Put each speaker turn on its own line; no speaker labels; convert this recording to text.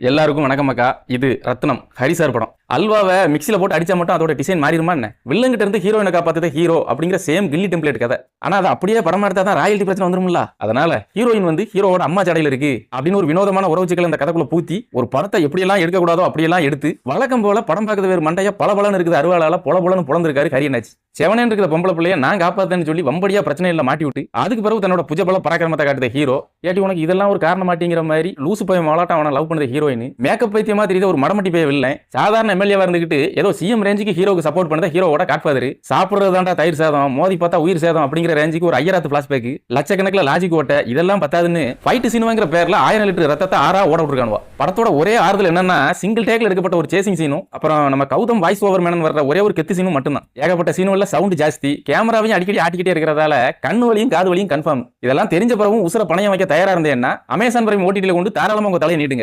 எல்லாருக்கும் வணக்கம் அக்கா. இது ரத்னம் ஹரிசார் படம். அல்வாவை மிக்சில போட்டு அடிச்சா மட்டும் அதோட டிசைன் மாறிடுமா என்ன? வில்லங்கிட்ட இருந்து ஹீரோயினை காப்பாத்தது ஹீரோ அப்படிங்கிற சேம் கில்லி டெம்ப்ளேட் கதை. ஆனா அது அப்படியே படம் எடுத்தா தான் ராயல்டி பிரச்சனை வந்துரும்ல. அதனால ஹீரோயின் வந்து ஹீரோவோட அம்மா ஜடையில இருக்கு அப்படின்னு ஒரு வினோதமான உறவுச்சிக்கல் இந்த கதைக்குள்ள பூத்தி ஒரு படத்தை எப்படியெல்லாம் எடுக்கக்கூடாதோ அப்படியெல்லாம் எடுத்து வழக்கம் போல படம் பார்க்கறது வேறு மண்டைய பல இருக்குது அருவாளால பொலன்னு புலந்திருக்காரு ஹரியனாச்சு. செவனேன் இருக்கிற பொம்பளை பிள்ளைய நான் காப்பாத்தேன்னு சொல்லி வம்படியா பிரச்சனையில மாட்டி விட்டு அதுக்கு பிறகு தன்னோட புஜபல பராக்கிரமத்தை காட்டுத ஹீரோ. ஏட்டி உனக்கு இதெல்லாம் ஒரு காரணம் மாட்டேங்கிற மாதிரி லூசு போய் மாலாட்டம் அவனை லவ் பண்ணது ஹீரோயின். மேக்கப் பைத்தியமா தெரியுது ஒரு மடமட்டி போய் இல்லை. சாதாரண எம்எல்ஏவா இருந்துகிட்டு ஏதோ சிஎம் ரேஞ்சுக்கு ஹீரோக்கு சப்போர்ட் பண்ணத ஹீரோவோட காட்ஃபாதர். சாப்பிடுறது தாண்டா தயிர் சாதம், மோதி பார்த்தா உயிர் சேதம் அப்படிங்கிற ரேஞ்சுக்கு ஒரு ஐயராத்து பிளாஷ்பேக், லட்சக்கணக்கில் லாஜிக் ஓட்ட, இதெல்லாம் பத்தாதுன்னு ஃபைட் சினிமாங்கிற பேர்ல 1000 லிட்டர் ரத்தத்தை ஆறா ஓட விட்டுருக்கானுவா. படத்தோட ஒரே ஆறுதல் என்னன்னா சிங்கிள் டேக்ல எடுக்கப்பட்ட ஒரு சேசிங் சீனும் அப்புறம் நம்ம கௌதம் வாய்ஸ் ஓவர் மேனன் வர்ற ஒரே ஒரு கெத்து சீனும் மட்டும்தான். ஏகப்பட்ட சீனுல சவுண்ட் ஜாஸ்தி, கேமராவையும் அடிக்கடி ஆட்டிக்கிட்டே இருக்கிறதால கண்ணு வலியும் காது வலியும் கன்ஃபார்ம். இதெல்லாம் தெரிஞ்ச பிறகும் உசுர பணையம் வைக்க தயாரா இருந்தேன்னா அமேசான் பிரைம் ஓடிடில கொண்டு தாராளமா உங்க தலையை நீட்டுங்க.